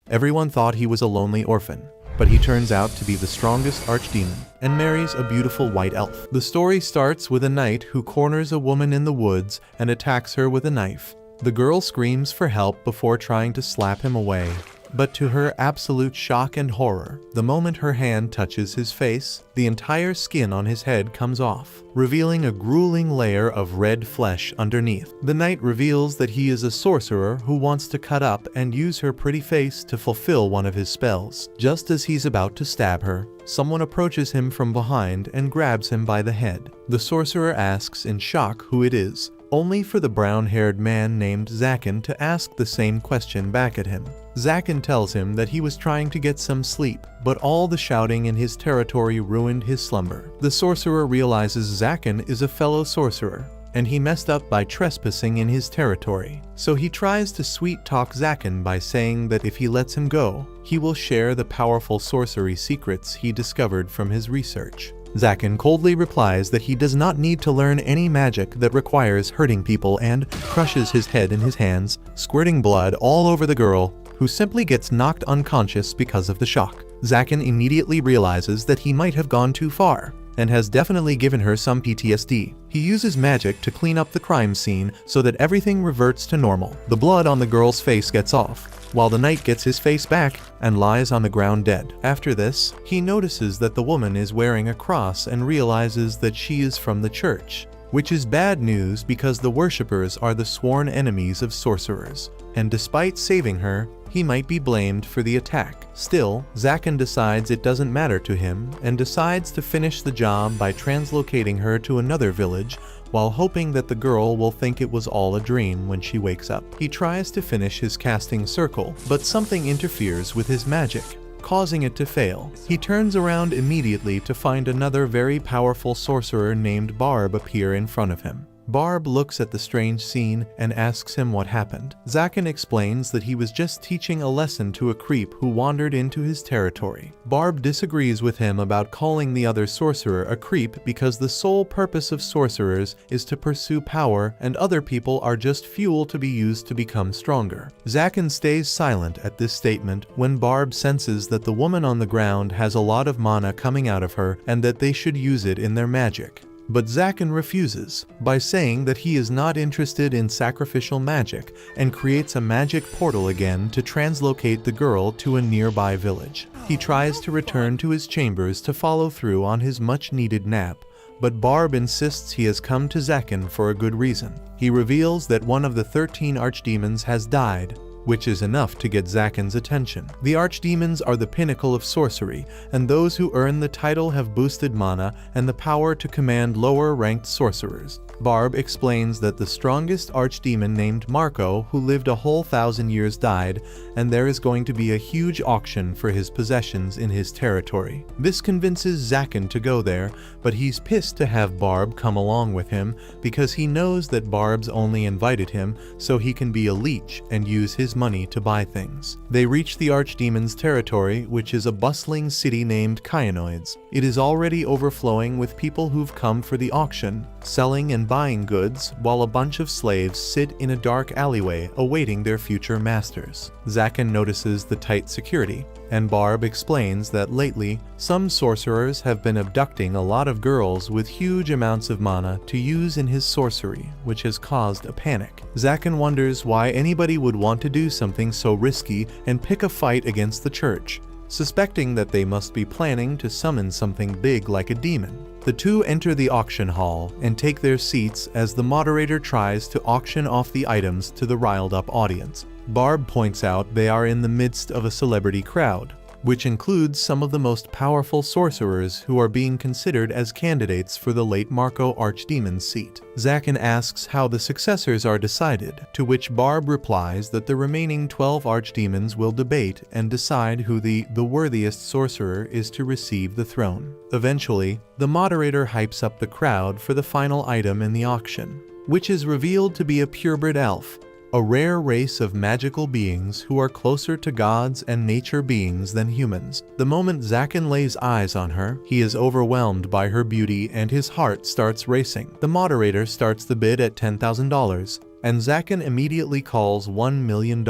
Everyone thought he was a lonely orphan, but he turns out to be the strongest archdemon and marries a beautiful white elf. The story starts with a knight who corners a woman in the woods and attacks her with a knife. The girl screams for help before trying to slap him away, but to her absolute shock and horror, the moment her hand touches his face, the entire skin on his head comes off, revealing a grueling layer of red flesh underneath. The knight reveals that he is a sorcerer who wants to cut up and use her pretty face to fulfill one of his spells. Just as he's about to stab her, someone approaches him from behind and grabs him by the head. The sorcerer asks in shock who it is, only for the brown-haired man named Zakin to ask the same question back at him. Zakin tells him that he was trying to get some sleep, but all the shouting in his territory ruined his slumber. The sorcerer realizes Zakin is a fellow sorcerer, and he messed up by trespassing in his territory. So he tries to sweet-talk Zakin by saying that if he lets him go, he will share the powerful sorcery secrets he discovered from his research. Zakin coldly replies that he does not need to learn any magic that requires hurting people and crushes his head in his hands, squirting blood all over the girl, who simply gets knocked unconscious because of the shock. Zakin immediately realizes that he might have gone too far, and has definitely given her some PTSD. He uses magic to clean up the crime scene so that everything reverts to normal. The blood on the girl's face gets off, while the knight gets his face back and lies on the ground dead. After this, he notices that the woman is wearing a cross and realizes that she is from the church, which is bad news because the worshippers are the sworn enemies of sorcerers, and despite saving her, he might be blamed for the attack. Still, Zakin decides it doesn't matter to him and decides to finish the job by translocating her to another village while hoping that the girl will think it was all a dream when she wakes up. He tries to finish his casting circle, but something interferes with his magic, causing it to fail. He turns around immediately to find another very powerful sorcerer named Barb appear in front of him. Barb looks at the strange scene and asks him what happened. Zakin explains that he was just teaching a lesson to a creep who wandered into his territory. Barb disagrees with him about calling the other sorcerer a creep because the sole purpose of sorcerers is to pursue power and other people are just fuel to be used to become stronger. Zakin stays silent at this statement when Barb senses that the woman on the ground has a lot of mana coming out of her and that they should use it in their magic. But Zakin refuses by saying that he is not interested in sacrificial magic and creates a magic portal again to translocate the girl to a nearby village. He tries to return to his chambers to follow through on his much-needed nap, but Barb insists he has come to Zakin for a good reason. He reveals that one of the 13 archdemons has died, which is enough to get Zakin's attention. The archdemons are the pinnacle of sorcery, and those who earn the title have boosted mana and the power to command lower-ranked sorcerers. Barb explains that the strongest archdemon named Marco, who lived a whole 1,000 years, died, and there is going to be a huge auction for his possessions in his territory. This convinces Zakin to go there, but he's pissed to have Barb come along with him because he knows that Barb's only invited him so he can be a leech and use his money to buy things. They reach the archdemon's territory, which is a bustling city named Kyanoids. It is already overflowing with people who've come for the auction, selling and buying goods, while a bunch of slaves sit in a dark alleyway awaiting their future masters. Zakin notices the tight security, and Barb explains that lately, some sorcerers have been abducting a lot of girls with huge amounts of mana to use in his sorcery, which has caused a panic. Zakin wonders why anybody would want to do something so risky and pick a fight against the church, suspecting that they must be planning to summon something big like a demon. The two enter the auction hall and take their seats as the moderator tries to auction off the items to the riled-up audience. Barb points out they are in the midst of a celebrity crowd, which includes some of the most powerful sorcerers who are being considered as candidates for the late Marco archdemon's seat. Zakin asks how the successors are decided, to which Barb replies that the remaining 12 archdemons will debate and decide who the worthiest sorcerer is to receive the throne. Eventually, the moderator hypes up the crowd for the final item in the auction, which is revealed to be a purebred elf, a rare race of magical beings who are closer to gods and nature beings than humans. The moment Zakin lays eyes on her, he is overwhelmed by her beauty and his heart starts racing. The moderator starts the bid at $10,000, and Zakin immediately calls $1 million.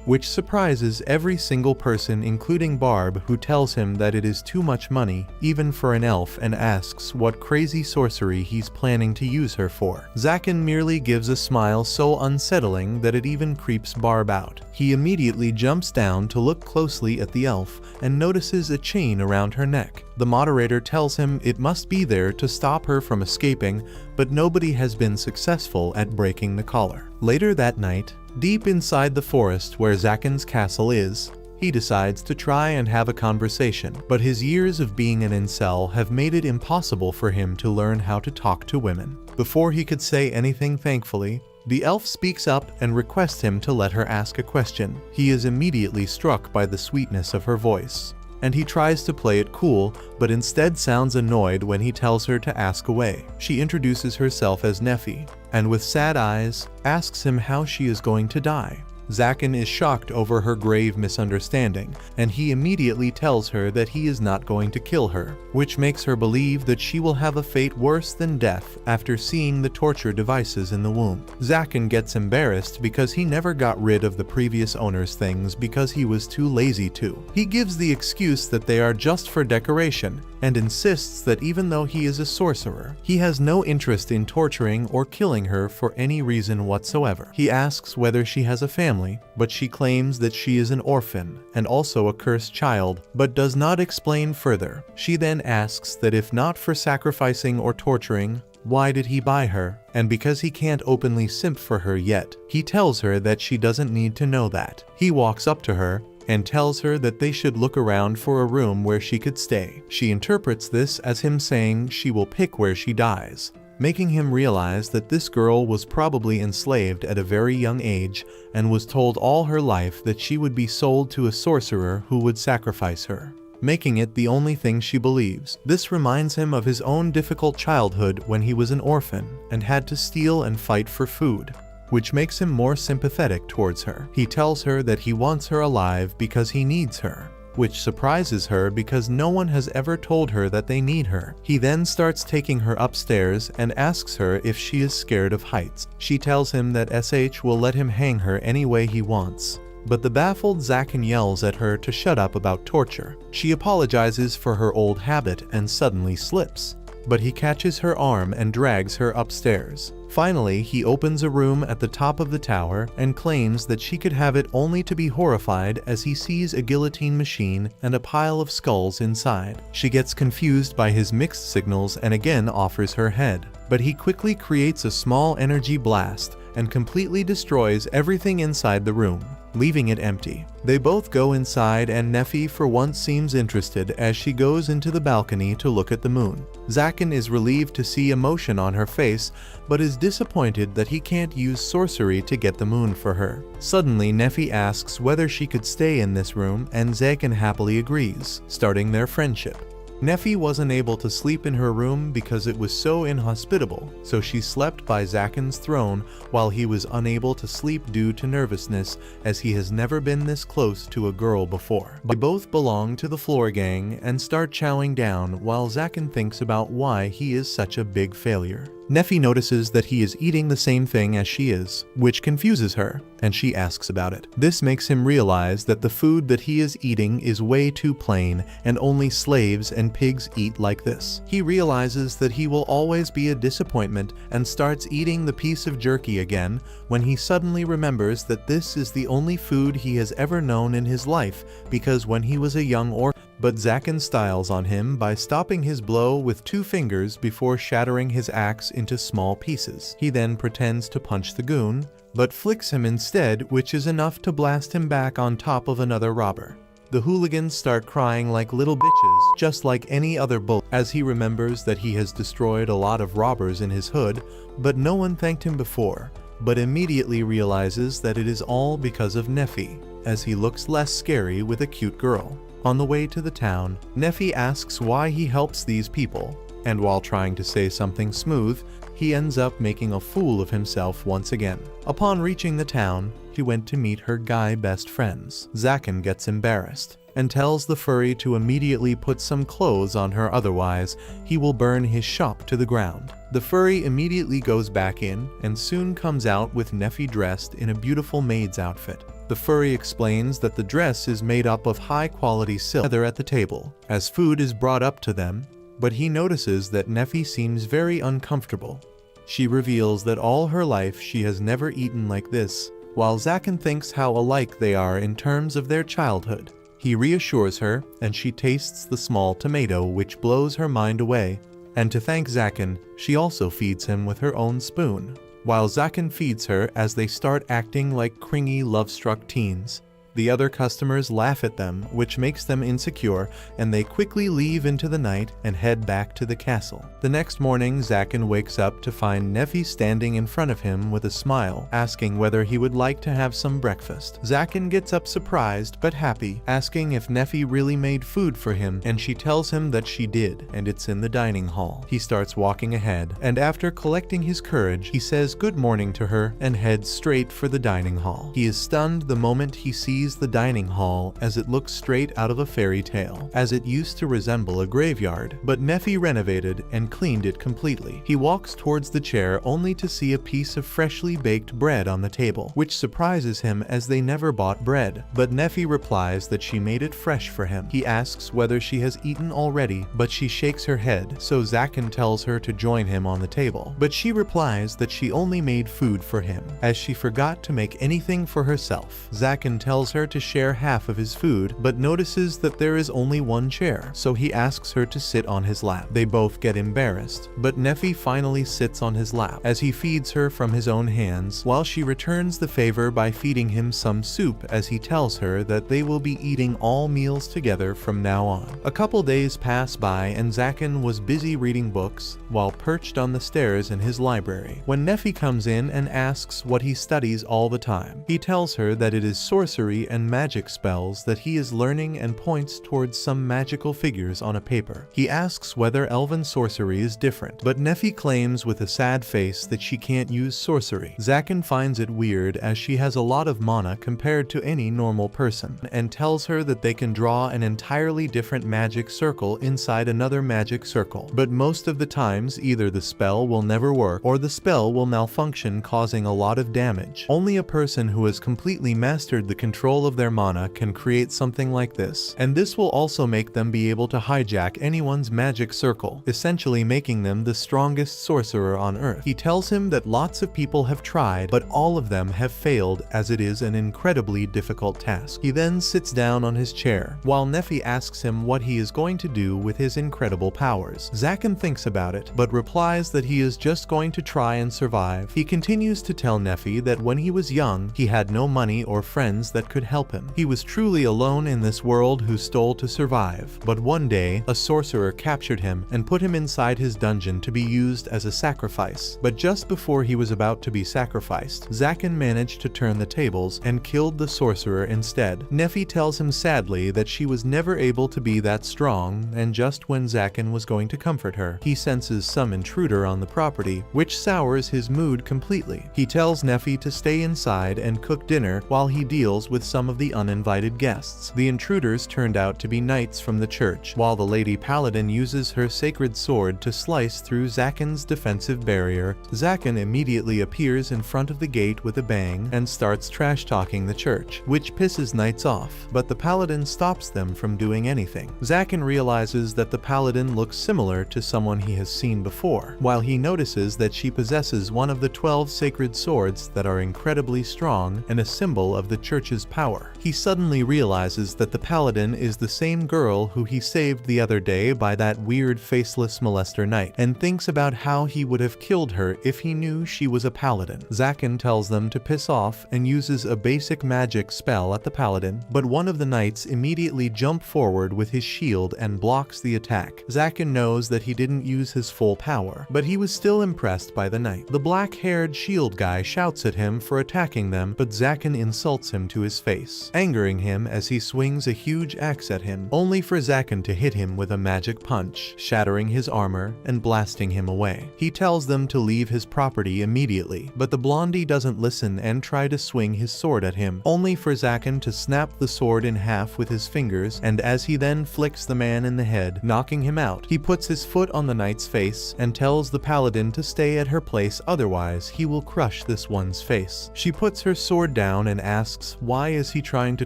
which surprises every single person including Barb, who tells him that it is too much money, even for an elf, and asks what crazy sorcery he's planning to use her for. Zaken merely gives a smile so unsettling that it even creeps Barb out. He immediately jumps down to look closely at the elf and notices a chain around her neck. The moderator tells him it must be there to stop her from escaping, but nobody has been successful at breaking the collar. Later that night, deep inside the forest where Zaken's castle is, he decides to try and have a conversation, but his years of being an incel have made it impossible for him to learn how to talk to women. Before he could say anything, thankfully, the elf speaks up and requests him to let her ask a question. He is immediately struck by the sweetness of her voice, and he tries to play it cool, but instead sounds annoyed when he tells her to ask away. She introduces herself as Nefi, and with sad eyes, asks him how she is going to die. Zaken is shocked over her grave misunderstanding, and he immediately tells her that he is not going to kill her, which makes her believe that she will have a fate worse than death after seeing the torture devices in the womb. Zaken gets embarrassed because he never got rid of the previous owner's things because he was too lazy to. He gives the excuse that they are just for decoration, and insists that even though he is a sorcerer, he has no interest in torturing or killing her for any reason whatsoever. He asks whether she has a family, but she claims that she is an orphan and also a cursed child, but does not explain further. She then asks that if not for sacrificing or torturing, why did he buy her? And because he can't openly simp for her yet, he tells her that she doesn't need to know that. He walks up to her and tells her that they should look around for a room where she could stay. She interprets this as him saying she will pick where she dies, making him realize that this girl was probably enslaved at a very young age and was told all her life that she would be sold to a sorcerer who would sacrifice her, making it the only thing she believes. This reminds him of his own difficult childhood when he was an orphan and had to steal and fight for food, which makes him more sympathetic towards her. He tells her that he wants her alive because he needs her, which surprises her because no one has ever told her that they need her. He then starts taking her upstairs and asks her if she is scared of heights. She tells him that SH will let him hang her any way he wants, but the baffled Zaken yells at her to shut up about torture. She apologizes for her old habit and suddenly slips, but he catches her arm and drags her upstairs. Finally, he opens a room at the top of the tower and claims that she could have it, only to be horrified as he sees a guillotine machine and a pile of skulls inside. She gets confused by his mixed signals and again offers her head, but he quickly creates a small energy blast and completely destroys everything inside the room, leaving it empty. They both go inside and Nefi for once seems interested as she goes into the balcony to look at the moon. Zaken is relieved to see emotion on her face, but is disappointed that he can't use sorcery to get the moon for her. Suddenly, Nefi asks whether she could stay in this room and Zaken happily agrees, starting their friendship. Nefi wasn't able to sleep in her room because it was so inhospitable, so she slept by Zaken's throne while he was unable to sleep due to nervousness, as he has never been this close to a girl before. They both belong to the floor gang and start chowing down while Zaken thinks about why he is such a big failure. Nefi notices that he is eating the same thing as she is, which confuses her, and she asks about it. This makes him realize that the food that he is eating is way too plain and only slaves and pigs eat like this. He realizes that he will always be a disappointment and starts eating the piece of jerky again when he suddenly remembers that this is the only food he has ever known in his life, because when he was a young orphan. But Zaken styles on him by stopping his blow with 2 fingers before shattering his axe into small pieces. He then pretends to punch the goon, but flicks him instead, which is enough to blast him back on top of another robber. The hooligans start crying like little bitches, just like any other bully, as he remembers that he has destroyed a lot of robbers in his hood, but no one thanked him before, but immediately realizes that it is all because of Nefi, as he looks less scary with a cute girl. On the way to the town, Nefi asks why he helps these people, and while trying to say something smooth, he ends up making a fool of himself once again. Upon reaching the town, he went to meet her guy best friends. Zaken gets embarrassed and tells the furry to immediately put some clothes on her, otherwise he will burn his shop to the ground. The furry immediately goes back in and soon comes out with Neffy dressed in a beautiful maid's outfit. The furry explains that the dress is made up of high-quality silk leather at the table, as food is brought up to them, but he notices that Neffy seems very uncomfortable. She reveals that all her life she has never eaten like this, while Zaken thinks how alike they are in terms of their childhood. He reassures her, and she tastes the small tomato, which blows her mind away, and to thank Zaken, she also feeds him with her own spoon. While Zaken feeds her as they start acting like clingy, love-struck teens. The other customers laugh at them, which makes them insecure, and they quickly leave into the night and head back to the castle. The next morning, Zaken wakes up to find Neffy standing in front of him with a smile, asking whether he would like to have some breakfast. Zaken gets up surprised but happy, asking if Neffy really made food for him, and she tells him that she did, and it's in the dining hall. He starts walking ahead, and after collecting his courage, he says good morning to her and heads straight for the dining hall. He is stunned the moment he sees the dining hall, as it looks straight out of a fairy tale, as it used to resemble a graveyard, but Neffy renovated and cleaned it completely. He walks towards the chair only to see a piece of freshly baked bread on the table, which surprises him as they never bought bread, but Neffy replies that she made it fresh for him. He asks whether she has eaten already, but she shakes her head, so Zaken tells her to join him on the table, but she replies that she only made food for him, as she forgot to make anything for herself. Zaken tells her to share half of his food, but notices that there is only one chair, so he asks her to sit on his lap. They both get embarrassed, but Neffy finally sits on his lap, as he feeds her from his own hands, while she returns the favor by feeding him some soup, as he tells her that they will be eating all meals together from now on. A couple days pass by and Zaken was busy reading books, while perched on the stairs in his library, when Neffy comes in and asks what he studies all the time. He tells her that it is sorcery and magic spells that he is learning and points towards some magical figures on a paper. He asks whether elven sorcery is different, but Neffy claims with a sad face that she can't use sorcery. Zaken finds it weird as she has a lot of mana compared to any normal person, and tells her that they can draw an entirely different magic circle inside another magic circle, but most of the times either the spell will never work or the spell will malfunction, causing a lot of damage. Only a person who has completely mastered the control of their mana can create something like this, and this will also make them be able to hijack anyone's magic circle, essentially making them the strongest sorcerer on Earth. He tells him that lots of people have tried, but all of them have failed, as it is an incredibly difficult task. He then sits down on his chair, while Neffy asks him what he is going to do with his incredible powers. Zaken thinks about it, but replies that he is just going to try and survive. He continues to tell Neffy that when he was young, he had no money or friends that could help him. He was truly alone in this world who stole to survive, but one day, a sorcerer captured him and put him inside his dungeon to be used as a sacrifice. But just before he was about to be sacrificed, Zaken managed to turn the tables and killed the sorcerer instead. Neffy tells him sadly that she was never able to be that strong, and just when Zaken was going to comfort her, he senses some intruder on the property, which sours his mood completely. He tells Neffy to stay inside and cook dinner while he deals with some of the uninvited guests. The intruders turned out to be knights from the church, while the Lady Paladin uses her sacred sword to slice through Zaken's defensive barrier. Zaken immediately appears in front of the gate with a bang and starts trash-talking the church, which pisses knights off, but the Paladin stops them from doing anything. Zaken realizes that the Paladin looks similar to someone he has seen before, while he notices that she possesses one of the 12 sacred swords that are incredibly strong and a symbol of the church's power. He suddenly realizes that the Paladin is the same girl who he saved the other day by that weird faceless molester knight, and thinks about how he would have killed her if he knew she was a paladin. Zaken tells them to piss off and uses a basic magic spell at the Paladin, but one of the knights immediately jumps forward with his shield and blocks the attack. Zaken knows that he didn't use his full power, but he was still impressed by the knight. The black-haired shield guy shouts at him for attacking them, but Zaken insults him to his face, angering him as he swings a huge axe at him, only for Zaken to hit him with a magic punch, shattering his armor and blasting him away. He tells them to leave his property immediately, but the blondie doesn't listen and try to swing his sword at him, only for Zaken to snap the sword in half with his fingers, and as he then flicks the man in the head, knocking him out, he puts his foot on the knight's face and tells the paladin to stay at her place, otherwise he will crush this one's face. She puts her sword down and asks why is he trying to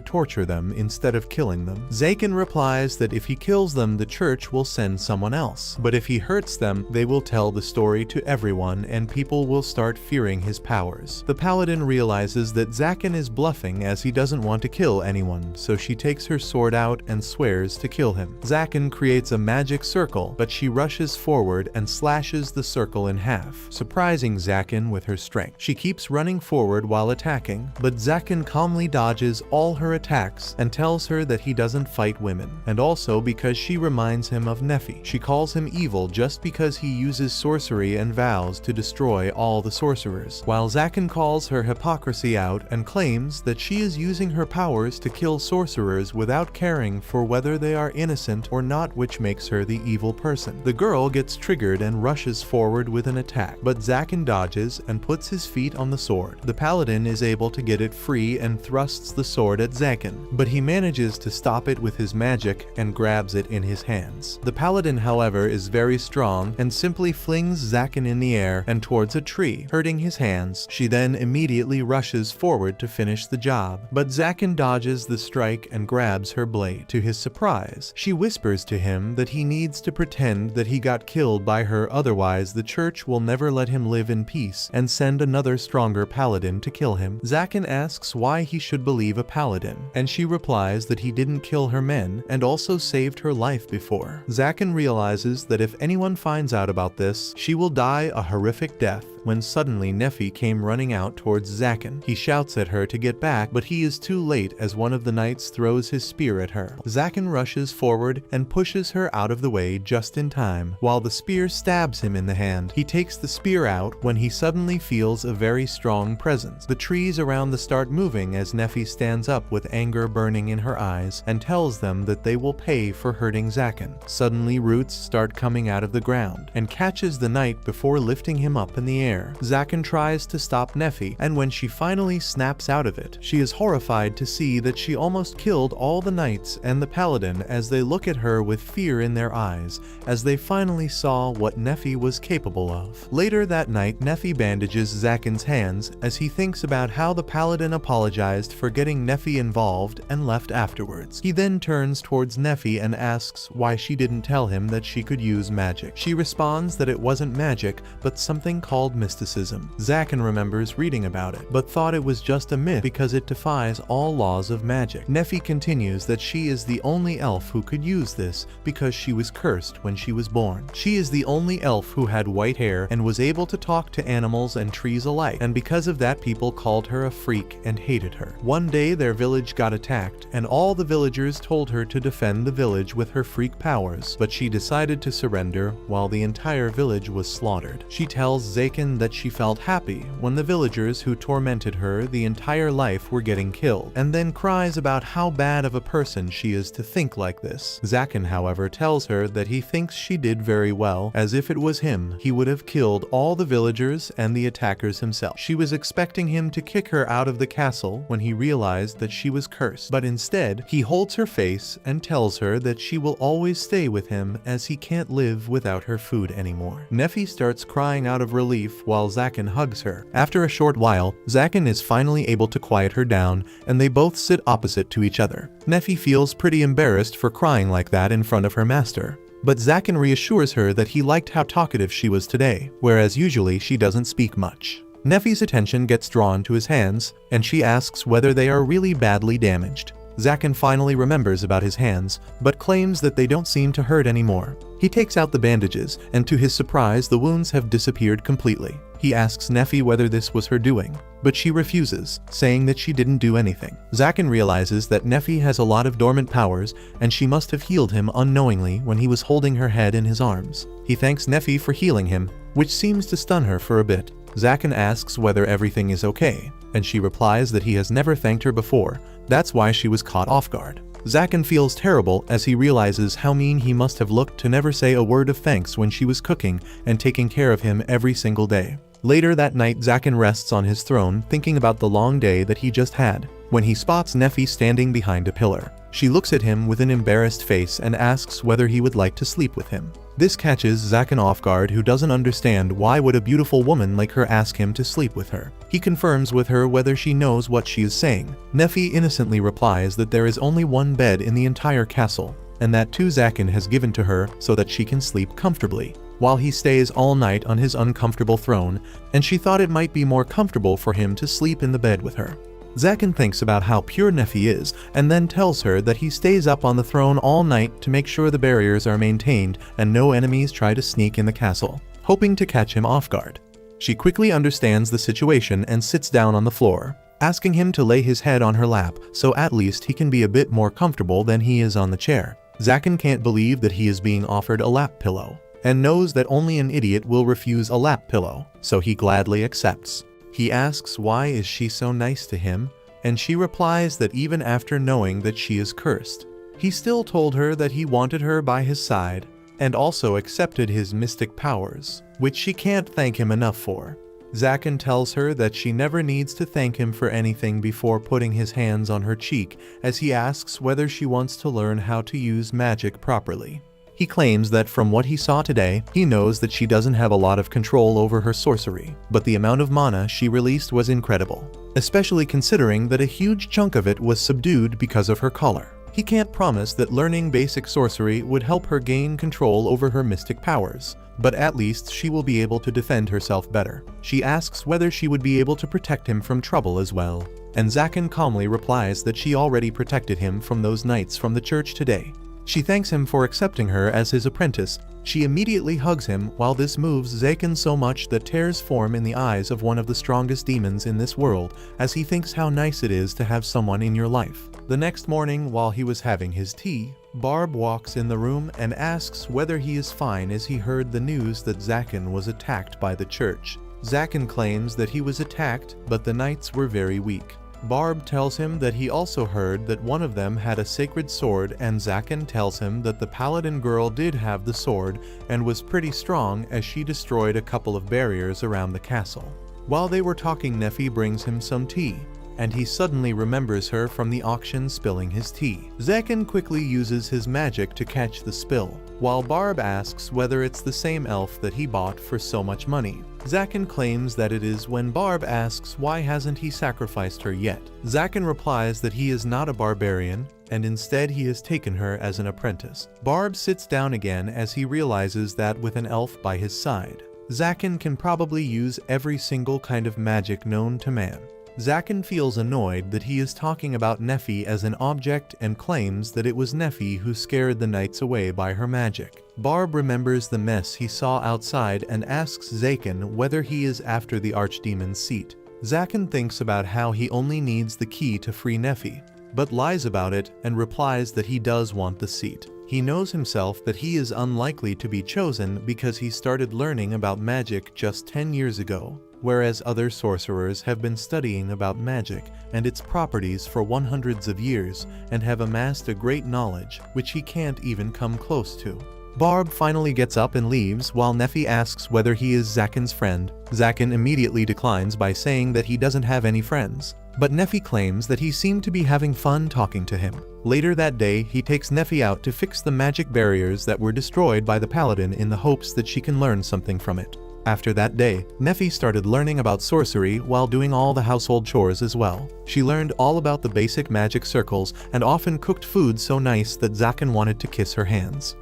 torture them instead of killing them. Zaken replies that if he kills them, the church will send someone else, but if he hurts them, they will tell the story to everyone and people will start fearing his powers. The paladin realizes that Zaken is bluffing as he doesn't want to kill anyone, so she takes her sword out and swears to kill him. Zaken creates a magic circle, but she rushes forward and slashes the circle in half, surprising Zaken with her strength. She keeps running forward while attacking, but Zaken calmly dodges all her attacks and tells her that he doesn't fight women, and also because she reminds him of Nephi. She calls him evil just because he uses sorcery and vows to destroy all the sorcerers, while Zaken calls her hypocrisy out and claims that she is using her powers to kill sorcerers without caring for whether they are innocent or not, which makes her the evil person. The girl gets triggered and rushes forward with an attack, but Zaken dodges and puts his feet on the sword. The paladin is able to get it free and thrusts the sword at Zaken, but he manages to stop it with his magic and grabs it in his hands. The paladin, however, is very strong and simply flings Zaken in the air and towards a tree, hurting his hands. She then immediately rushes forward to finish the job, but Zaken dodges the strike and grabs her blade. To his surprise, she whispers to him that he needs to pretend that he got killed by her, otherwise the church will never let him live in peace and send another stronger paladin to kill him. Zaken asks why he should believe a paladin, and she replies that he didn't kill her men and also saved her life before. Zaken realizes that if anyone finds out about this, she will die a horrific death. When suddenly Nephi came running out towards Zaken. He shouts at her to get back, but he is too late as one of the knights throws his spear at her. Zaken rushes forward and pushes her out of the way just in time, while the spear stabs him in the hand. He takes the spear out when he suddenly feels a very strong presence. The trees around start moving as Nephi stands up with anger burning in her eyes and tells them that they will pay for hurting Zaken. Suddenly roots start coming out of the ground and catches the knight before lifting him up in the air. Zaken tries to stop Nephi, and when she finally snaps out of it, she is horrified to see that she almost killed all the knights and the paladin as they look at her with fear in their eyes as they finally saw what Nephi was capable of. Later that night, Nephi bandages Zaken's hands as he thinks about how the paladin apologized for getting Nephi involved and left afterwards. He then turns towards Nephi and asks why she didn't tell him that she could use magic. She responds that it wasn't magic, but something called mysticism. Zaken remembers reading about it, but thought it was just a myth because it defies all laws of magic. Nephi continues that she is the only elf who could use this because she was cursed when she was born. She is the only elf who had white hair and was able to talk to animals and trees alike, and because of that people called her a freak and hated her. One day their village got attacked, and all the villagers told her to defend the village with her freak powers, but she decided to surrender while the entire village was slaughtered. She tells Zaken that she felt happy when the villagers who tormented her the entire life were getting killed, and then cries about how bad of a person she is to think like this. Zaken, however, tells her that he thinks she did very well, as if it was him, he would have killed all the villagers and the attackers himself. She was expecting him to kick her out of the castle when he realized that she was cursed, but instead, he holds her face and tells her that she will always stay with him as he can't live without her food anymore. Nephi starts crying out of relief while Zaken hugs her. After a short while, Zaken is finally able to quiet her down, and they both sit opposite to each other. Nephi feels pretty embarrassed for crying like that in front of her master, but Zaken reassures her that he liked how talkative she was today, whereas usually she doesn't speak much. Nephi's attention gets drawn to his hands, and she asks whether they are really badly damaged. Zaken finally remembers about his hands, but claims that they don't seem to hurt anymore. He takes out the bandages, and to his surprise, the wounds have disappeared completely. He asks Nephi whether this was her doing, but she refuses, saying that she didn't do anything. Zaken realizes that Nephi has a lot of dormant powers, and she must have healed him unknowingly when he was holding her head in his arms. He thanks Nephi for healing him, which seems to stun her for a bit. Zaken asks whether everything is okay, and she replies that he has never thanked her before, that's why she was caught off guard. Zaken feels terrible as he realizes how mean he must have looked to never say a word of thanks when she was cooking and taking care of him every single day. Later that night, Zaken rests on his throne thinking about the long day that he just had, when he spots Nefi standing behind a pillar. She looks at him with an embarrassed face and asks whether he would like to sleep with him. This catches Zaken off guard, who doesn't understand why would a beautiful woman like her ask him to sleep with her. He confirms with her whether she knows what she is saying. Nefi innocently replies that there is only one bed in the entire castle, and that two Zaken has given to her so that she can sleep comfortably, while he stays all night on his uncomfortable throne, and she thought it might be more comfortable for him to sleep in the bed with her. Zaken thinks about how pure Nefi is, and then tells her that he stays up on the throne all night to make sure the barriers are maintained and no enemies try to sneak in the castle, hoping to catch him off guard. She quickly understands the situation and sits down on the floor, asking him to lay his head on her lap so at least he can be a bit more comfortable than he is on the chair. Zaken can't believe that he is being offered a lap pillow, and knows that only an idiot will refuse a lap pillow, so he gladly accepts. He asks why is she so nice to him, and she replies that even after knowing that she is cursed, he still told her that he wanted her by his side, and also accepted his mystic powers, which she can't thank him enough for. Zaken tells her that she never needs to thank him for anything before putting his hands on her cheek, as he asks whether she wants to learn how to use magic properly. He claims that from what he saw today, he knows that she doesn't have a lot of control over her sorcery, but the amount of mana she released was incredible, especially considering that a huge chunk of it was subdued because of her color. He can't promise that learning basic sorcery would help her gain control over her mystic powers, but at least she will be able to defend herself better. She asks whether she would be able to protect him from trouble as well, and Zaken calmly replies that she already protected him from those knights from the church today. She thanks him for accepting her as his apprentice. She immediately hugs him, while this moves Zaken so much that tears form in the eyes of one of the strongest demons in this world, as he thinks how nice it is to have someone in your life. The next morning, while he was having his tea, Barb walks in the room and asks whether he is fine, as he heard the news that Zaken was attacked by the church. Zaken claims that he was attacked, but the knights were very weak. Barb tells him that he also heard that one of them had a sacred sword, and Zaken tells him that the paladin girl did have the sword and was pretty strong, as she destroyed a couple of barriers around the castle. While they were talking, Nefi brings him some tea, and he suddenly remembers her from the auction spilling his tea. Zaken quickly uses his magic to catch the spill, while Barb asks whether it's the same elf that he bought for so much money. Zaken claims that it is, when Barb asks why hasn't he sacrificed her yet. Zaken replies that he is not a barbarian, and instead he has taken her as an apprentice. Barb sits down again as he realizes that with an elf by his side, Zaken can probably use every single kind of magic known to man. Zaken feels annoyed that he is talking about Nefi as an object and claims that it was Nefi who scared the knights away by her magic. Barb remembers the mess he saw outside and asks Zaken whether he is after the Archdemon's seat. Zaken thinks about how he only needs the key to free Nefi, but lies about it and replies that he does want the seat. He knows himself that he is unlikely to be chosen because he started learning about magic just 10 years ago, whereas other sorcerers have been studying about magic and its properties for hundreds of years and have amassed a great knowledge which he can't even come close to. Barb finally gets up and leaves, while Nefi asks whether he is Zaken's friend. Zaken immediately declines by saying that he doesn't have any friends, but Nefi claims that he seemed to be having fun talking to him. Later that day, he takes Nefi out to fix the magic barriers that were destroyed by the paladin in the hopes that she can learn something from it. After that day, Nefi started learning about sorcery while doing all the household chores as well. She learned all about the basic magic circles and often cooked food so nice that Zaken wanted to kiss her hands.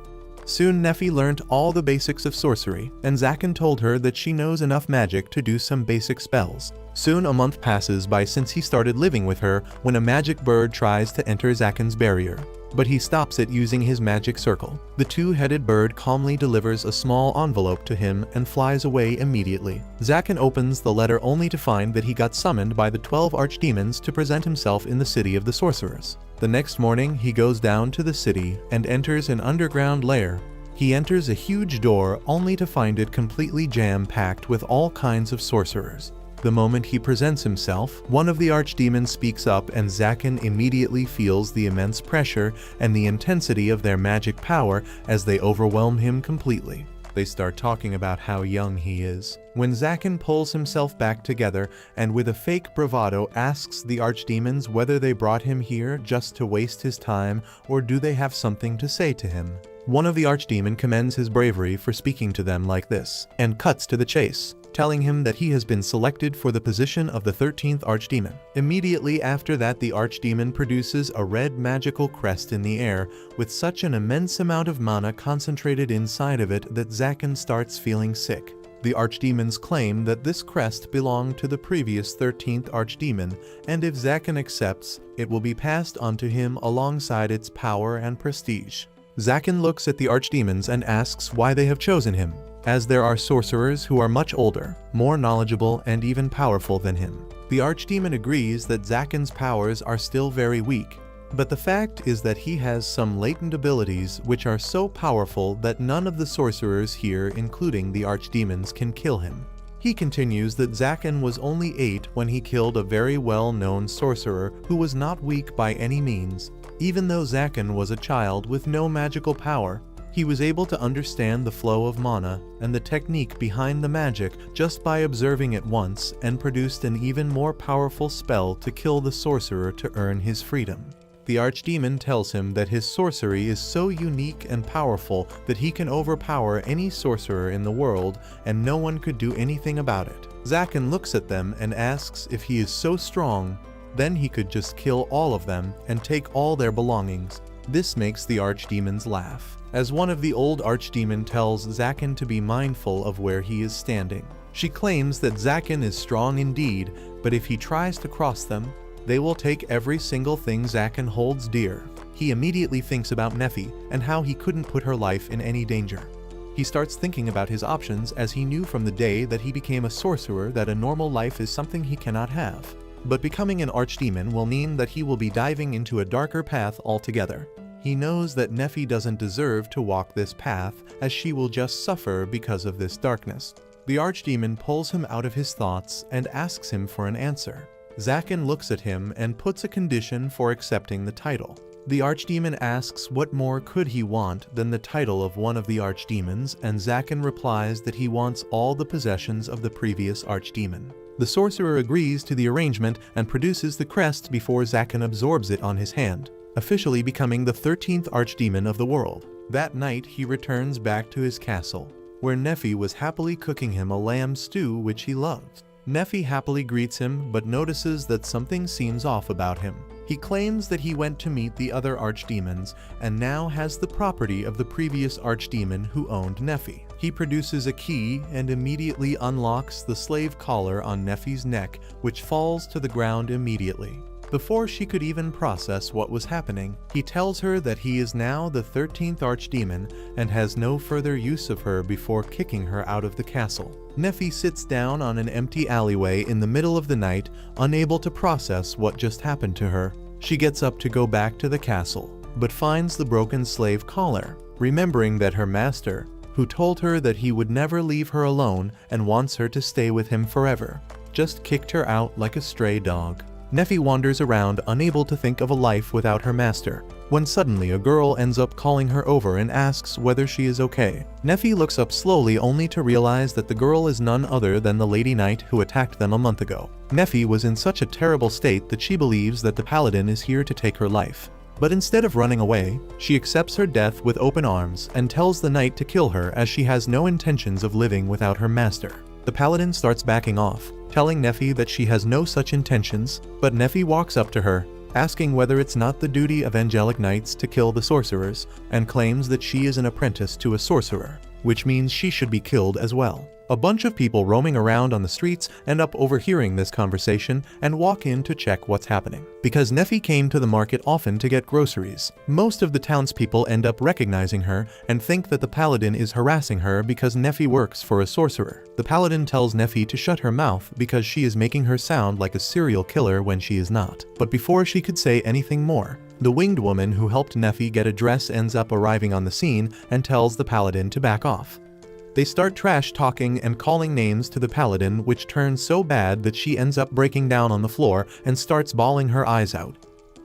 Soon Nefi learned all the basics of sorcery, and Zaken told her that she knows enough magic to do some basic spells. Soon a month passes by since he started living with her, when a magic bird tries to enter Zaken's barrier, but he stops it using his magic circle. The two-headed bird calmly delivers a small envelope to him and flies away immediately. Zaken opens the letter only to find that he got summoned by the 12 archdemons to present himself in the city of the sorcerers. The next morning, he goes down to the city and enters an underground lair. He enters a huge door only to find it completely jam-packed with all kinds of sorcerers. The moment he presents himself, one of the archdemons speaks up and Zaken immediately feels the immense pressure and the intensity of their magic power as they overwhelm him completely. They start talking about how young he is. When Zaken pulls himself back together and with a fake bravado asks the archdemons whether they brought him here just to waste his time or do they have something to say to him. One of the archdemon commends his bravery for speaking to them like this, and cuts to the chase, telling him that he has been selected for the position of the 13th archdemon. Immediately after that, the archdemon produces a red magical crest in the air with such an immense amount of mana concentrated inside of it that Zaken starts feeling sick. The archdemons claim that this crest belonged to the previous 13th archdemon, and if Zaken accepts, it will be passed on to him alongside its power and prestige. Zaken looks at the archdemons and asks why they have chosen him, as there are sorcerers who are much older, more knowledgeable, and even powerful than him. The archdemon agrees that Zaken's powers are still very weak, but the fact is that he has some latent abilities which are so powerful that none of the sorcerers here, including the archdemons, can kill him. He continues that Zaken was only 8 when he killed a very well-known sorcerer who was not weak by any means. Even though Zaken was a child with no magical power, he was able to understand the flow of mana and the technique behind the magic just by observing it once, and produced an even more powerful spell to kill the sorcerer to earn his freedom. The archdemon tells him that his sorcery is so unique and powerful that he can overpower any sorcerer in the world and no one could do anything about it. Zaken looks at them and asks if he is so strong, then he could just kill all of them and take all their belongings. This makes the archdemons laugh, as one of the old archdemon tells Zaken to be mindful of where he is standing. She claims that Zaken is strong indeed, but if he tries to cross them, they will take every single thing Zaken holds dear. He immediately thinks about Nephi and how he couldn't put her life in any danger. He starts thinking about his options, as he knew from the day that he became a sorcerer that a normal life is something he cannot have. But becoming an archdemon will mean that he will be diving into a darker path altogether. He knows that Nephi doesn't deserve to walk this path, as she will just suffer because of this darkness. The archdemon pulls him out of his thoughts and asks him for an answer. Zaken looks at him and puts a condition for accepting the title. The archdemon asks what more could he want than the title of one of the archdemons, and Zaken replies that he wants all the possessions of the previous archdemon. The sorcerer agrees to the arrangement and produces the crest before Zaken absorbs it on his hand, officially becoming the 13th archdemon of the world. That night he returns back to his castle, where Nephi was happily cooking him a lamb stew which he loved. Nephi happily greets him but notices that something seems off about him. He claims that he went to meet the other archdemons and now has the property of the previous archdemon who owned Nephi. He produces a key and immediately unlocks the slave collar on Nephi's neck, which falls to the ground immediately. Before she could even process what was happening, he tells her that he is now the 13th archdemon and has no further use of her before kicking her out of the castle. Nephi sits down on an empty alleyway in the middle of the night, unable to process what just happened to her. She gets up to go back to the castle, but finds the broken slave collar, remembering that her master, who told her that he would never leave her alone and wants her to stay with him forever, just kicked her out like a stray dog. Nephi wanders around, unable to think of a life without her master, when suddenly a girl ends up calling her over and asks whether she is okay. Nephi looks up slowly only to realize that the girl is none other than the Lady Knight who attacked them a month ago. Nephi was in such a terrible state that she believes that the paladin is here to take her life. But instead of running away, she accepts her death with open arms and tells the knight to kill her, as she has no intentions of living without her master. The paladin starts backing off, telling Nephi that she has no such intentions, but Nephi walks up to her, asking whether it's not the duty of angelic knights to kill the sorcerers, and claims that she is an apprentice to a sorcerer, which means she should be killed as well. A bunch of people roaming around on the streets end up overhearing this conversation and walk in to check what's happening. Because Nephi came to the market often to get groceries, most of the townspeople end up recognizing her and think that the paladin is harassing her because Nephi works for a sorcerer. The paladin tells Nephi to shut her mouth because she is making her sound like a serial killer when she is not. But before she could say anything more, The winged woman who helped Nephi get a dress ends up arriving on the scene and tells the paladin to back off. They start trash talking and calling names to the paladin, which turns so bad that she ends up breaking down on the floor and starts bawling her eyes out.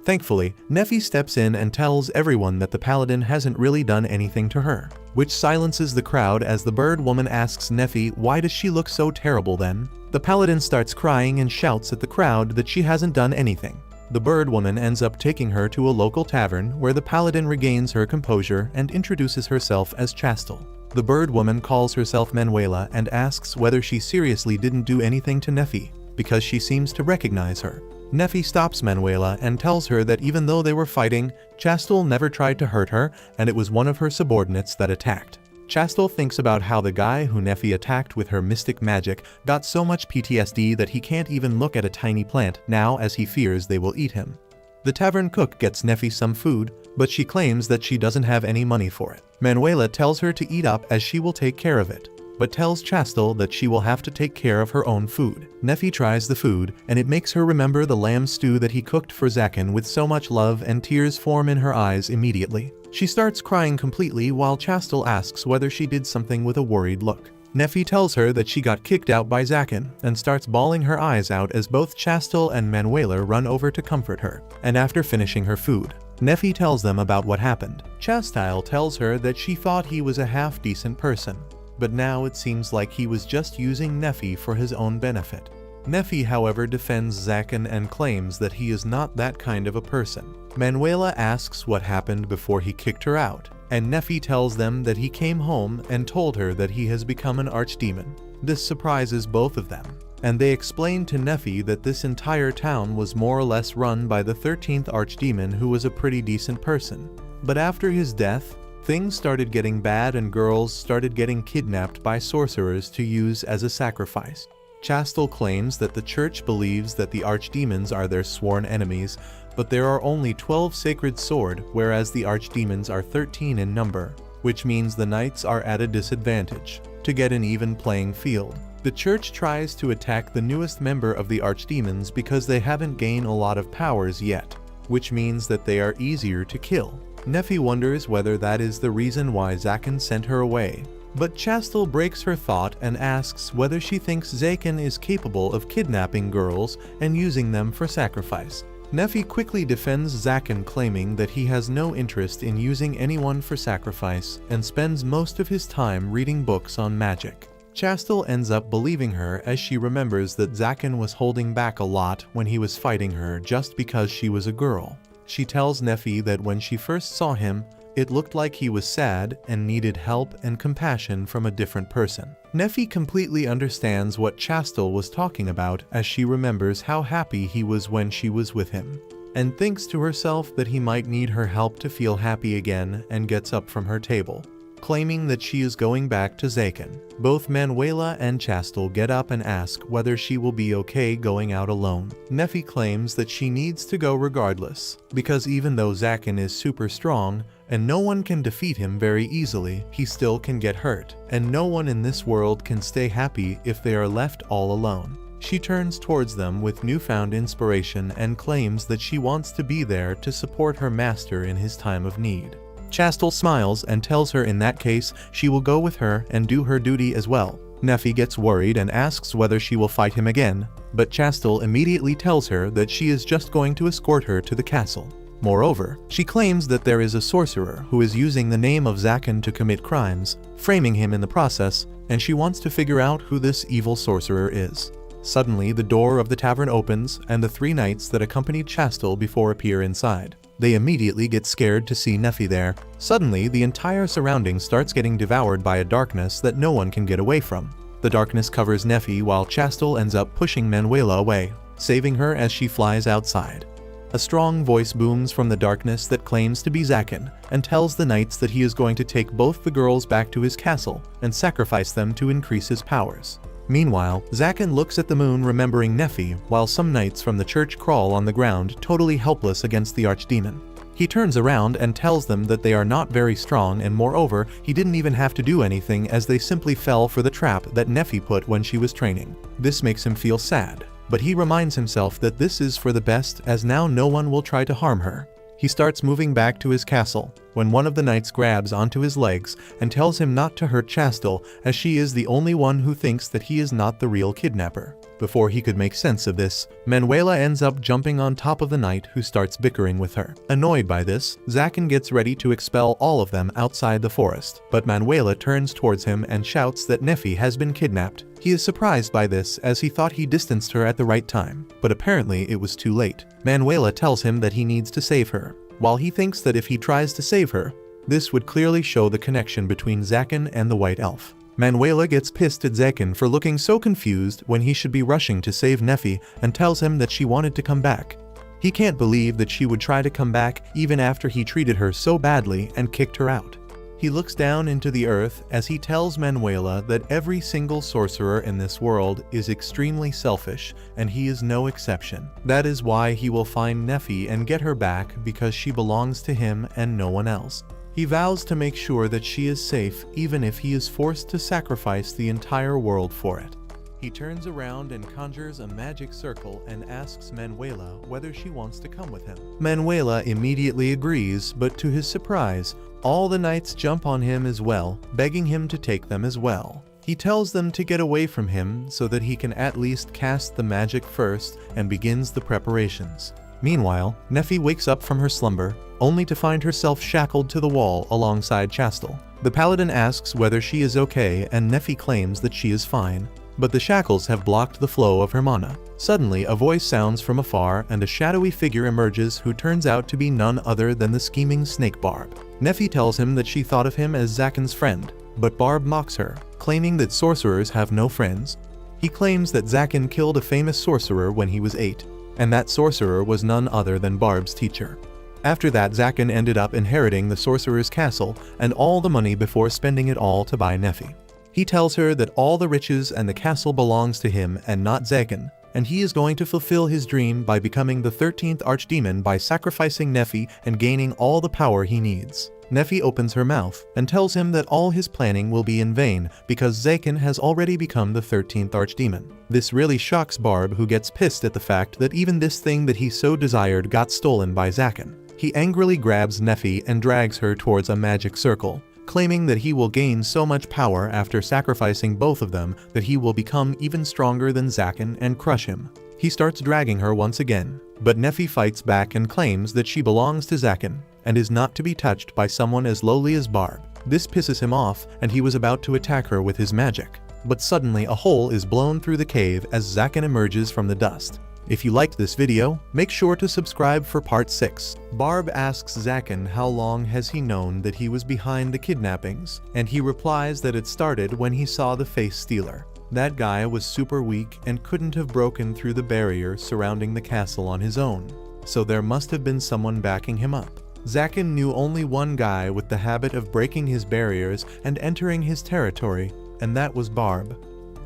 Thankfully, Nephi steps in and tells everyone that the paladin hasn't really done anything to her, which silences the crowd as the bird woman asks Nephi why does she look so terrible then? The paladin starts crying and shouts at the crowd that she hasn't done anything. The bird woman ends up taking her to a local tavern where the paladin regains her composure and introduces herself as Chastel. The bird woman calls herself Manuela and asks whether she seriously didn't do anything to Nephi, because she seems to recognize her. Nephi stops Manuela and tells her that even though they were fighting, Chastel never tried to hurt her and it was one of her subordinates that attacked. Chastel thinks about how the guy who Nephi attacked with her mystic magic got so much PTSD that he can't even look at a tiny plant now as he fears they will eat him. The tavern cook gets Nephi some food, but she claims that she doesn't have any money for it. Manuela tells her to eat up as she will take care of it, but tells Chastel that she will have to take care of her own food. Nephi tries the food, and it makes her remember the lamb stew that he cooked for Zaken with so much love, and tears form in her eyes immediately. She starts crying completely while Chastel asks whether she did something with a worried look. Nephi tells her that she got kicked out by Zaken and starts bawling her eyes out as both Chastel and Manuela run over to comfort her, and after finishing her food, Nephi tells them about what happened. Chastel tells her that she thought he was a half-decent person, but now it seems like he was just using Nephi for his own benefit. Nephi, however, defends Zaken and claims that he is not that kind of a person. Manuela asks what happened before he kicked her out, and Nephi tells them that he came home and told her that he has become an archdemon. This surprises both of them, and they explain to Nephi that this entire town was more or less run by the 13th archdemon, who was a pretty decent person. But after his death, things started getting bad and girls started getting kidnapped by sorcerers to use as a sacrifice. Chastel claims that the church believes that the archdemons are their sworn enemies, but there are only 12 sacred sword, whereas the archdemons are 13 in number, which means the knights are at a disadvantage. To get an even playing field, the church tries to attack the newest member of the archdemons because they haven't gained a lot of powers yet, which means that they are easier to kill. Nephi wonders whether that is the reason why Zaken sent her away. But Chastel breaks her thought and asks whether she thinks Zaken is capable of kidnapping girls and using them for sacrifice. Nephi quickly defends Zaken, claiming that he has no interest in using anyone for sacrifice and spends most of his time reading books on magic. Chastel ends up believing her as she remembers that Zaken was holding back a lot when he was fighting her just because she was a girl. She tells Nephi that when she first saw him, it looked like he was sad and needed help and compassion from a different person. Nephi completely understands what Chastel was talking about as she remembers how happy he was when she was with him, and thinks to herself that he might need her help to feel happy again, and gets up from her table, claiming that she is going back to Zaken. Both Manuela and Chastel get up and ask whether she will be okay going out alone. Nephi claims that she needs to go regardless, because even though Zaken is super strong, and no one can defeat him very easily, he still can get hurt, and no one in this world can stay happy if they are left all alone. She turns towards them with newfound inspiration and claims that she wants to be there to support her master in his time of need. Chastel smiles and tells her in that case she will go with her and do her duty as well. Nephi gets worried and asks whether she will fight him again, but Chastel immediately tells her that she is just going to escort her to the castle. Moreover, she claims that there is a sorcerer who is using the name of Zaken to commit crimes, framing him in the process, and she wants to figure out who this evil sorcerer is. Suddenly, the door of the tavern opens, and the three knights that accompanied Chastel before appear inside. They immediately get scared to see Nephi there. Suddenly, the entire surrounding starts getting devoured by a darkness that no one can get away from. The darkness covers Nephi while Chastel ends up pushing Manuela away, saving her as she flies outside. A strong voice booms from the darkness that claims to be Zaken, and tells the knights that he is going to take both the girls back to his castle and sacrifice them to increase his powers. Meanwhile, Zaken looks at the moon remembering Nephi, while some knights from the church crawl on the ground totally helpless against the archdemon. He turns around and tells them that they are not very strong, and moreover, he didn't even have to do anything as they simply fell for the trap that Nephi put when she was training. This makes him feel sad, but he reminds himself that this is for the best, as now no one will try to harm her. He starts moving back to his castle, when one of the knights grabs onto his legs and tells him not to hurt Chastel, as she is the only one who thinks that he is not the real kidnapper. Before he could make sense of this, Manuela ends up jumping on top of the knight, who starts bickering with her. Annoyed by this, Zaken gets ready to expel all of them outside the forest, but Manuela turns towards him and shouts that Nefi has been kidnapped. He is surprised by this, as he thought he distanced her at the right time, but apparently it was too late. Manuela tells him that he needs to save her, while he thinks that if he tries to save her, this would clearly show the connection between Zaken and the White Elf. Manuela gets pissed at Zaken for looking so confused when he should be rushing to save Nefi, and tells him that she wanted to come back. He can't believe that she would try to come back even after he treated her so badly and kicked her out. He looks down into the earth as he tells Manuela that every single sorcerer in this world is extremely selfish, and he is no exception. That is why he will find Nefi and get her back, because she belongs to him and no one else. He vows to make sure that she is safe, even if he is forced to sacrifice the entire world for it. He turns around and conjures a magic circle and asks Manuela whether she wants to come with him. Manuela immediately agrees, but to his surprise, all the knights jump on him as well, begging him to take them as well. He tells them to get away from him so that he can at least cast the magic first, and begins the preparations. Meanwhile, Nefi wakes up from her slumber, only to find herself shackled to the wall alongside Chastel. The paladin asks whether she is okay, and Nefi claims that she is fine, but the shackles have blocked the flow of her mana. Suddenly, a voice sounds from afar, and a shadowy figure emerges who turns out to be none other than the scheming snake Barb. Nefi tells him that she thought of him as Zaken's friend, but Barb mocks her, claiming that sorcerers have no friends. He claims that Zaken killed a famous sorcerer when he was 8, and that sorcerer was none other than Barb's teacher. After that, Zaken ended up inheriting the sorcerer's castle and all the money before spending it all to buy Nefi. He tells her that all the riches and the castle belongs to him and not Zaken, and he is going to fulfill his dream by becoming the 13th Archdemon by sacrificing Nefi and gaining all the power he needs. Nefi opens her mouth and tells him that all his planning will be in vain, because Zaken has already become the 13th Archdemon. This really shocks Barb, who gets pissed at the fact that even this thing that he so desired got stolen by Zaken. He angrily grabs Nefi and drags her towards a magic circle, claiming that he will gain so much power after sacrificing both of them that he will become even stronger than Zaken and crush him. He starts dragging her once again, but Nefi fights back and claims that she belongs to Zaken and is not to be touched by someone as lowly as Barb. This pisses him off, and he was about to attack her with his magic. But suddenly a hole is blown through the cave as Zaken emerges from the dust. If you liked this video, make sure to subscribe for part 6. Barb asks Zaken how long has he known that he was behind the kidnappings, and he replies that it started when he saw the face stealer. That guy was super weak and couldn't have broken through the barrier surrounding the castle on his own, so there must have been someone backing him up. Zaken knew only one guy with the habit of breaking his barriers and entering his territory, and that was Barb.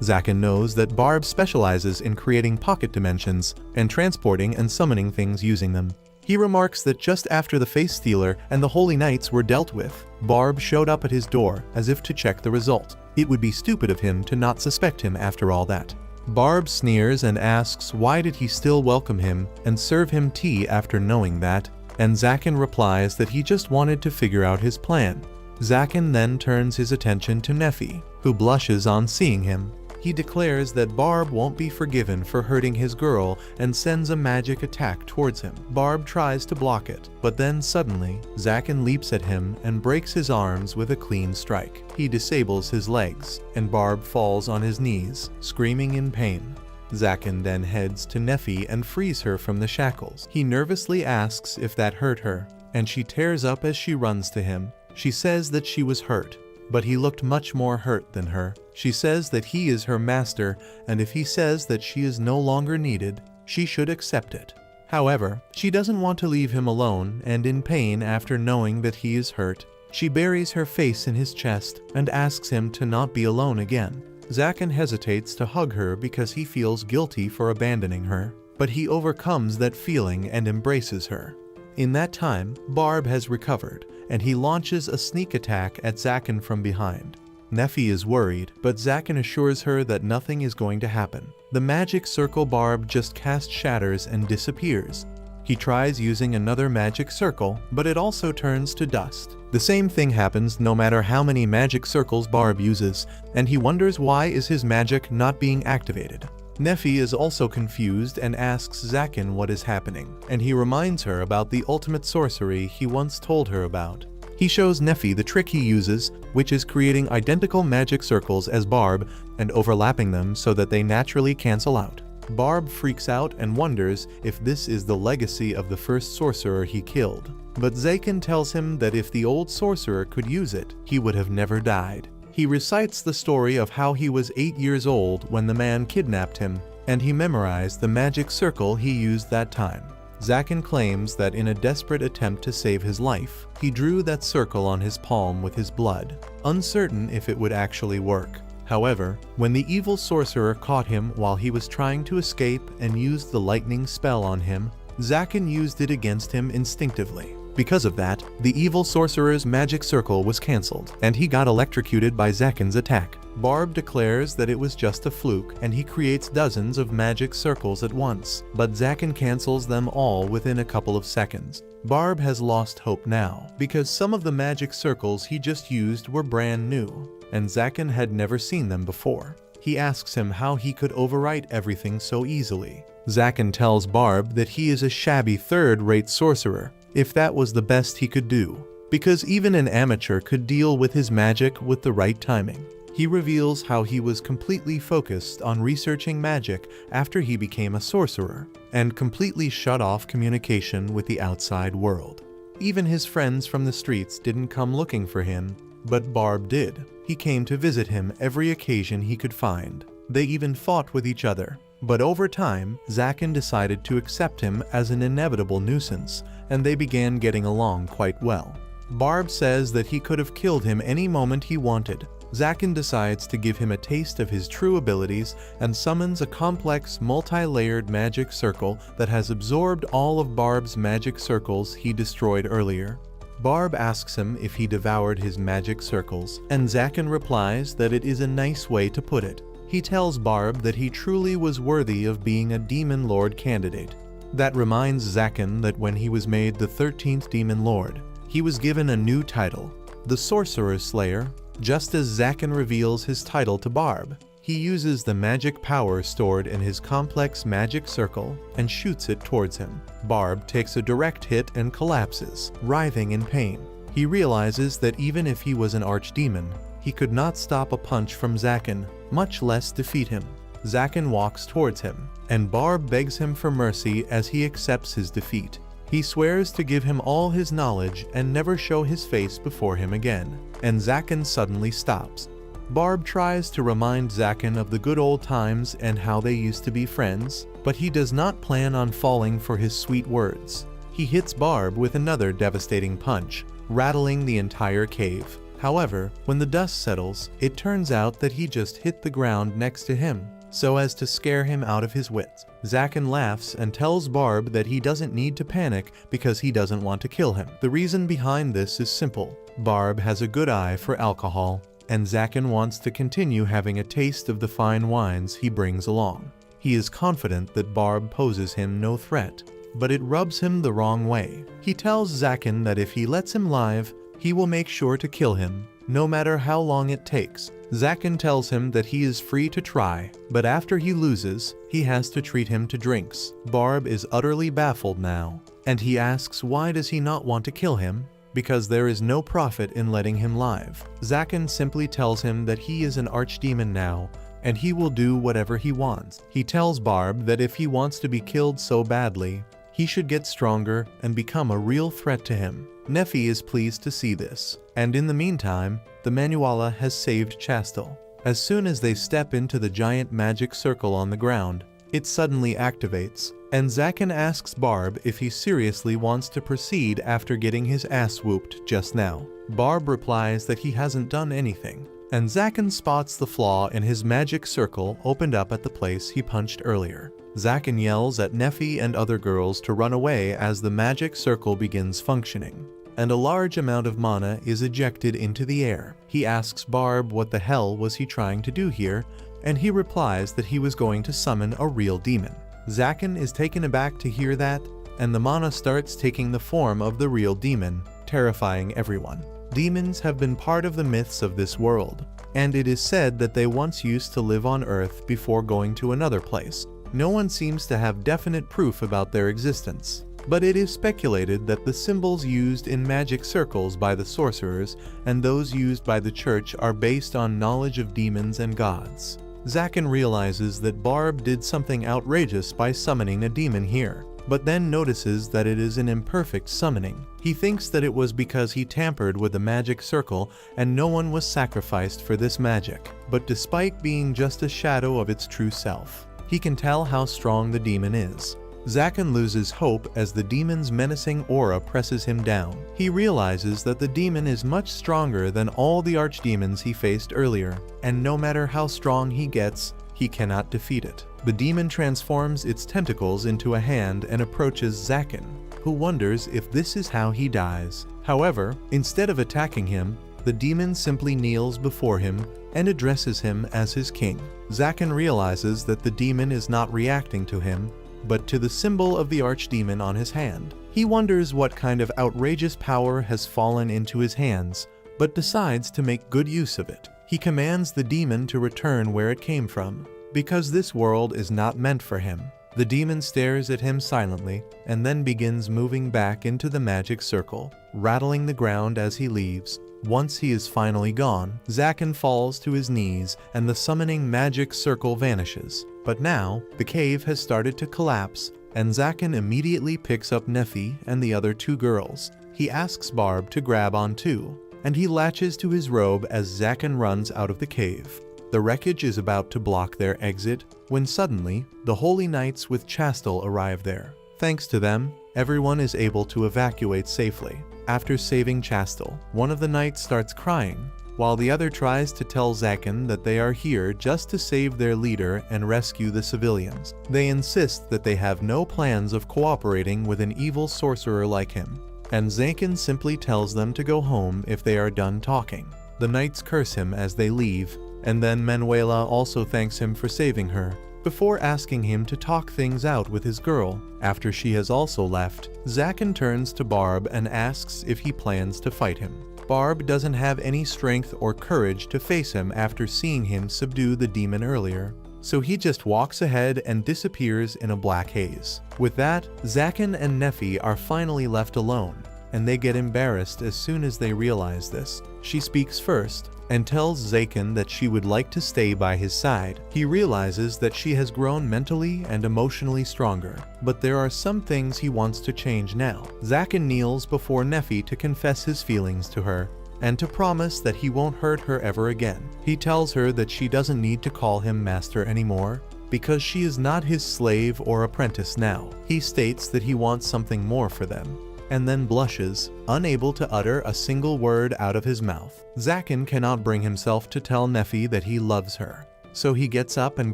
Zaken knows that Barb specializes in creating pocket dimensions and transporting and summoning things using them. He remarks that just after the face stealer and the Holy Knights were dealt with, Barb showed up at his door as if to check the result. It would be stupid of him to not suspect him after all that. Barb sneers and asks why did he still welcome him and serve him tea after knowing that, and Zaken replies that he just wanted to figure out his plan. Zaken then turns his attention to Nefi, who blushes on seeing him. He declares that Barb won't be forgiven for hurting his girl and sends a magic attack towards him. Barb tries to block it, but then suddenly, Zaken leaps at him and breaks his arms with a clean strike. He disables his legs, and Barb falls on his knees, screaming in pain. Zaken then heads to Nefi and frees her from the shackles. He nervously asks if that hurt her, and she tears up as she runs to him. She says that she was hurt, but he looked much more hurt than her. She says that he is her master, and if he says that she is no longer needed, she should accept it. However, she doesn't want to leave him alone, and in pain after knowing that he is hurt, she buries her face in his chest and asks him to not be alone again. Zaken hesitates to hug her because he feels guilty for abandoning her, but he overcomes that feeling and embraces her. In that time, Barb has recovered, and he launches a sneak attack at Zaken from behind. Nefi is worried, but Zaken assures her that nothing is going to happen. The magic circle Barb just cast shatters and disappears. He tries using another magic circle, but it also turns to dust. The same thing happens no matter how many magic circles Barb uses, and he wonders why is his magic not being activated. Neffy is also confused and asks Zaken what is happening, and he reminds her about the ultimate sorcery he once told her about. He shows Neffy the trick he uses, which is creating identical magic circles as Barb and overlapping them so that they naturally cancel out. Barb freaks out and wonders if this is the legacy of the first sorcerer he killed. But Zaken tells him that if the old sorcerer could use it, he would have never died. He recites the story of how he was 8 years old when the man kidnapped him, and he memorized the magic circle he used that time. Zaken claims that in a desperate attempt to save his life, he drew that circle on his palm with his blood, uncertain if it would actually work. However, when the evil sorcerer caught him while he was trying to escape and used the lightning spell on him, Zaken used it against him instinctively. Because of that, the evil sorcerer's magic circle was cancelled, and he got electrocuted by Zaken's attack. Barb declares that it was just a fluke, and he creates dozens of magic circles at once, but Zaken cancels them all within a couple of seconds. Barb has lost hope now, because some of the magic circles he just used were brand new, and Zaken had never seen them before. He asks him how he could overwrite everything so easily. Zaken tells Barb that he is a shabby third-rate sorcerer, if that was the best he could do, because even an amateur could deal with his magic with the right timing. He reveals how he was completely focused on researching magic after he became a sorcerer, and completely shut off communication with the outside world. Even his friends from the streets didn't come looking for him, but Barb did. He came to visit him every occasion he could find. They even fought with each other. But over time, Zaken decided to accept him as an inevitable nuisance, and they began getting along quite well. Barb says that he could have killed him any moment he wanted. Zaken decides to give him a taste of his true abilities and summons a complex, multi-layered magic circle that has absorbed all of Barb's magic circles he destroyed earlier. Barb asks him if he devoured his magic circles, and Zaken replies that it is a nice way to put it. He tells Barb that he truly was worthy of being a Demon Lord candidate. That reminds Zaken that when he was made the 13th Demon Lord, he was given a new title, the Sorcerer Slayer. Just as Zaken reveals his title to Barb, he uses the magic power stored in his complex magic circle and shoots it towards him. Barb takes a direct hit and collapses, writhing in pain. He realizes that even if he was an archdemon, he could not stop a punch from Zaken, much less defeat him. Zaken walks towards him, and Barb begs him for mercy as he accepts his defeat. He swears to give him all his knowledge and never show his face before him again, and Zaken suddenly stops. Barb tries to remind Zaken of the good old times and how they used to be friends, but he does not plan on falling for his sweet words. He hits Barb with another devastating punch, rattling the entire cave. However, when the dust settles, it turns out that he just hit the ground next to him, so as to scare him out of his wits. Zaken laughs and tells Barb that he doesn't need to panic because he doesn't want to kill him. The reason behind this is simple. Barb has a good eye for alcohol, and Zaken wants to continue having a taste of the fine wines he brings along. He is confident that Barb poses him no threat, but it rubs him the wrong way. He tells Zaken that if he lets him live, he will make sure to kill him, no matter how long it takes. Zaken tells him that he is free to try, but after he loses, he has to treat him to drinks. Barb is utterly baffled now, and he asks why does he not want to kill him? Because there is no profit in letting him live. Zaken simply tells him that he is an archdemon now, and he will do whatever he wants. He tells Barb that if he wants to be killed so badly, he should get stronger and become a real threat to him. Neffy is pleased to see this, and in the meantime, the Manuala has saved Chastel. As soon as they step into the giant magic circle on the ground, it suddenly activates, and Zaken asks Barb if he seriously wants to proceed after getting his ass whooped just now. Barb replies that he hasn't done anything, and Zaken spots the flaw in his magic circle opened up at the place he punched earlier. Zaken yells at Neffy and other girls to run away as the magic circle begins functioning, and a large amount of mana is ejected into the air. He asks Barb what the hell was he trying to do here, and he replies that he was going to summon a real demon. Zaken is taken aback to hear that, and the mana starts taking the form of the real demon, terrifying everyone. Demons have been part of the myths of this world, and it is said that they once used to live on Earth before going to another place. No one seems to have definite proof about their existence, but it is speculated that the symbols used in magic circles by the sorcerers and those used by the church are based on knowledge of demons and gods. Zaken realizes that Barb did something outrageous by summoning a demon here, but then notices that it is an imperfect summoning. He thinks that it was because he tampered with the magic circle and no one was sacrificed for this magic, but despite being just a shadow of its true self, he can tell how strong the demon is. Zaken loses hope as the demon's menacing aura presses him down. He realizes that the demon is much stronger than all the archdemons he faced earlier, and no matter how strong he gets, he cannot defeat it. The demon transforms its tentacles into a hand and approaches Zaken, who wonders if this is how he dies. However, instead of attacking him, the demon simply kneels before him and addresses him as his king. Zaken realizes that the demon is not reacting to him, but to the symbol of the archdemon on his hand. He wonders what kind of outrageous power has fallen into his hands, but decides to make good use of it. He commands the demon to return where it came from, because this world is not meant for him. The demon stares at him silently and then begins moving back into the magic circle, rattling the ground as he leaves. Once he is finally gone, Zaken falls to his knees and the summoning magic circle vanishes. But now, the cave has started to collapse, and Zaken immediately picks up Nefi and the other two girls. He asks Barb to grab on too, and he latches to his robe as Zaken runs out of the cave. The wreckage is about to block their exit, when suddenly, the Holy Knights with Chastel arrive there. Thanks to them, everyone is able to evacuate safely. After saving Chastel, one of the knights starts crying, while the other tries to tell Zaken that they are here just to save their leader and rescue the civilians. They insist that they have no plans of cooperating with an evil sorcerer like him, and Zaken simply tells them to go home if they are done talking. The knights curse him as they leave, and then Manuela also thanks him for saving her, before asking him to talk things out with his girl. After she has also left, Zaken turns to Barb and asks if he plans to fight him. Barb doesn't have any strength or courage to face him after seeing him subdue the demon earlier, so he just walks ahead and disappears in a black haze. With that, Zaken and Nefi are finally left alone, and they get embarrassed as soon as they realize this. She speaks first, and tells Zaken that she would like to stay by his side. He realizes that she has grown mentally and emotionally stronger, but there are some things he wants to change now. Zaken kneels before Nefi to confess his feelings to her, and to promise that he won't hurt her ever again. He tells her that she doesn't need to call him master anymore, because she is not his slave or apprentice now. He states that he wants something more for them, and then blushes, unable to utter a single word out of his mouth. Zaken cannot bring himself to tell Nefi that he loves her, so he gets up and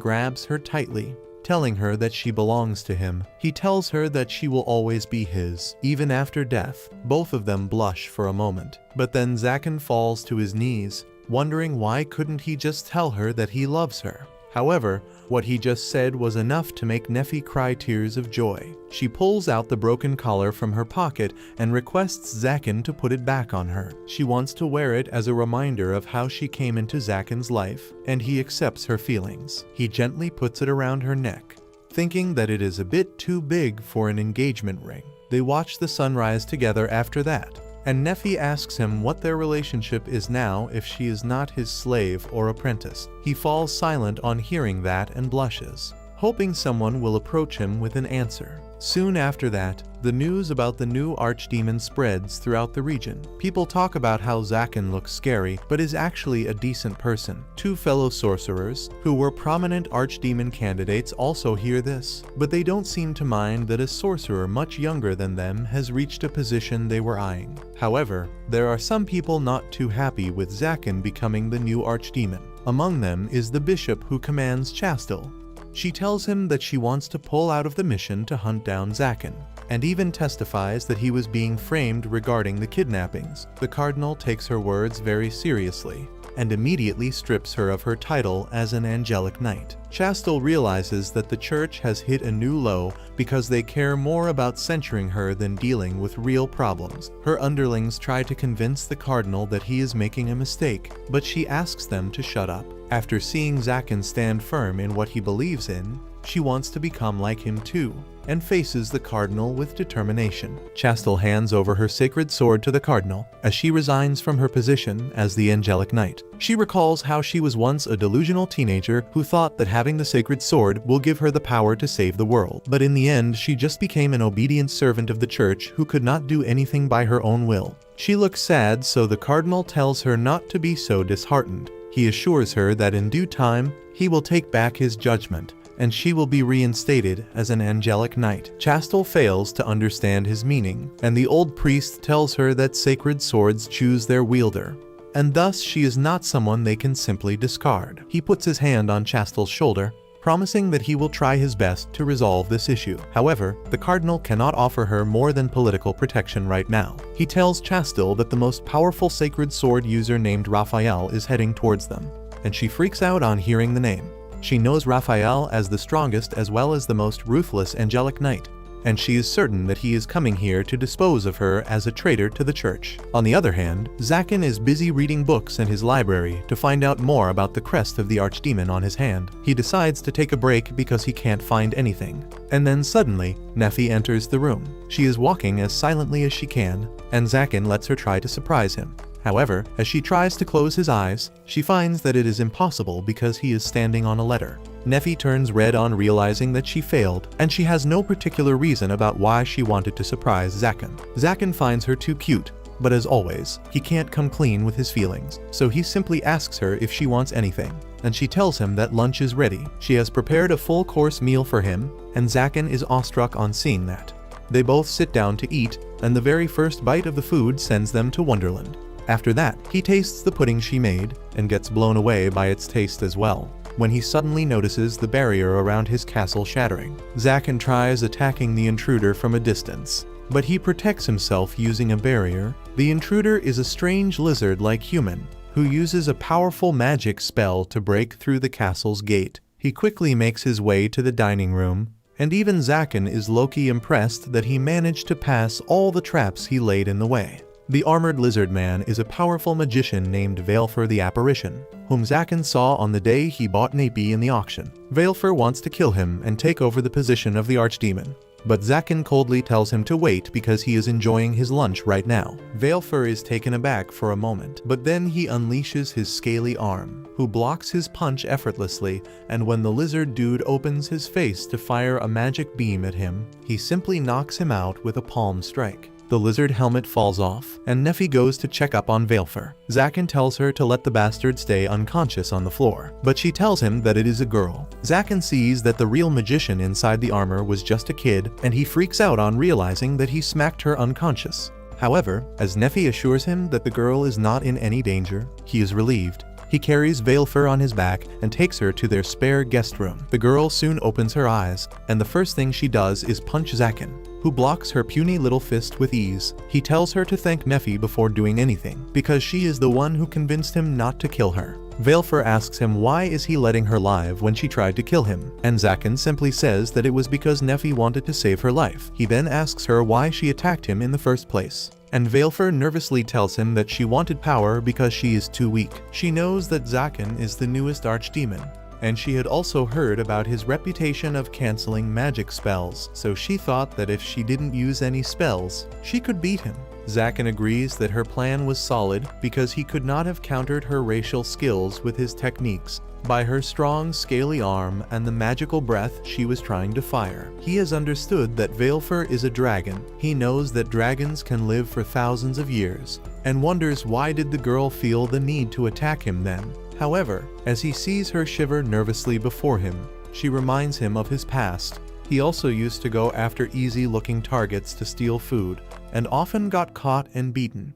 grabs her tightly, telling her that she belongs to him. He tells her that she will always be his, even after death. Both of them blush for a moment, but then Zaken falls to his knees, wondering why couldn't he just tell her that he loves her. However, what he just said was enough to make Nefi cry tears of joy. She pulls out the broken collar from her pocket and requests Zaken to put it back on her. She wants to wear it as a reminder of how she came into Zaken's life, and he accepts her feelings. He gently puts it around her neck, thinking that it is a bit too big for an engagement ring. They watch the sunrise together after that, and Nefi asks him what their relationship is now if she is not his slave or apprentice. He falls silent on hearing that and blushes, hoping someone will approach him with an answer. Soon after that, the news about the new archdemon spreads throughout the region. People talk about how Zaken looks scary, but is actually a decent person. Two fellow sorcerers, who were prominent archdemon candidates, also hear this, but they don't seem to mind that a sorcerer much younger than them has reached a position they were eyeing. However, there are some people not too happy with Zaken becoming the new archdemon. Among them is the bishop who commands Chastel. She tells him that she wants to pull out of the mission to hunt down Zaken, and even testifies that he was being framed regarding the kidnappings. The cardinal takes her words very seriously, and immediately strips her of her title as an angelic knight. Chastel realizes that the church has hit a new low because they care more about censuring her than dealing with real problems. Her underlings try to convince the cardinal that he is making a mistake, but she asks them to shut up. After seeing Zaken stand firm in what he believes in, she wants to become like him too, and faces the cardinal with determination. Chastel hands over her sacred sword to the cardinal as she resigns from her position as the angelic knight. She recalls how she was once a delusional teenager who thought that having the sacred sword will give her the power to save the world. But in the end, she just became an obedient servant of the church who could not do anything by her own will. She looks sad, so the cardinal tells her not to be so disheartened. He assures her that in due time, he will take back his judgment, and she will be reinstated as an angelic knight. Chastel fails to understand his meaning, and the old priest tells her that sacred swords choose their wielder, and thus she is not someone they can simply discard. He puts his hand on Chastel's shoulder, promising that he will try his best to resolve this issue. However, the cardinal cannot offer her more than political protection right now. He tells Chastel that the most powerful sacred sword user named Raphael is heading towards them, and she freaks out on hearing the name. She knows Raphael as the strongest as well as the most ruthless angelic knight, and she is certain that he is coming here to dispose of her as a traitor to the church. On the other hand, Zaken is busy reading books in his library to find out more about the crest of the Archdemon on his hand. He decides to take a break because he can't find anything. And then suddenly, Nephi enters the room. She is walking as silently as she can, and Zaken lets her try to surprise him. However, as she tries to close his eyes, she finds that it is impossible because he is standing on a letter. Nephi turns red on realizing that she failed, and she has no particular reason about why she wanted to surprise Zaken. Zaken finds her too cute, but as always, he can't come clean with his feelings, so he simply asks her if she wants anything, and she tells him that lunch is ready. She has prepared a full-course meal for him, and Zaken is awestruck on seeing that. They both sit down to eat, and the very first bite of the food sends them to Wonderland. After that, he tastes the pudding she made, and gets blown away by its taste as well, when he suddenly notices the barrier around his castle shattering. Zaken tries attacking the intruder from a distance, but he protects himself using a barrier. The intruder is a strange lizard-like human, who uses a powerful magic spell to break through the castle's gate. He quickly makes his way to the dining room, and even Zaken is low-key impressed that he managed to pass all the traps he laid in the way. The armored lizard man is a powerful magician named Valefor the Apparition, whom Zaken saw on the day he bought Napi in the auction. Valefor wants to kill him and take over the position of the Archdemon, but Zaken coldly tells him to wait because he is enjoying his lunch right now. Valefor is taken aback for a moment, but then he unleashes his scaly arm, who blocks his punch effortlessly, and when the lizard dude opens his face to fire a magic beam at him, he simply knocks him out with a palm strike. The lizard helmet falls off, and Nephi goes to check up on Valefor. Zaken tells her to let the bastard stay unconscious on the floor, but she tells him that it is a girl. Zaken sees that the real magician inside the armor was just a kid, and he freaks out on realizing that he smacked her unconscious. However, as Nephi assures him that the girl is not in any danger, he is relieved. He carries Valefor on his back and takes her to their spare guest room. The girl soon opens her eyes, and the first thing she does is punch Zaken, who blocks her puny little fist with ease. He tells her to thank Nephi before doing anything, because she is the one who convinced him not to kill her. Valefor asks him why is he letting her live when she tried to kill him, and Zaken simply says that it was because Nephi wanted to save her life. He then asks her why she attacked him in the first place, and Valefor nervously tells him that she wanted power because she is too weak. She knows that Zaken is the newest Archdemon, and she had also heard about his reputation of canceling magic spells, so she thought that if she didn't use any spells, she could beat him. Zaken agrees that her plan was solid because he could not have countered her racial skills with his techniques by her strong, scaly arm and the magical breath she was trying to fire. He has understood that Valefor is a dragon. He knows that dragons can live for thousands of years, and wonders why did the girl feel the need to attack him then. However, as he sees her shiver nervously before him, she reminds him of his past. He also used to go after easy-looking targets to steal food, and often got caught and beaten.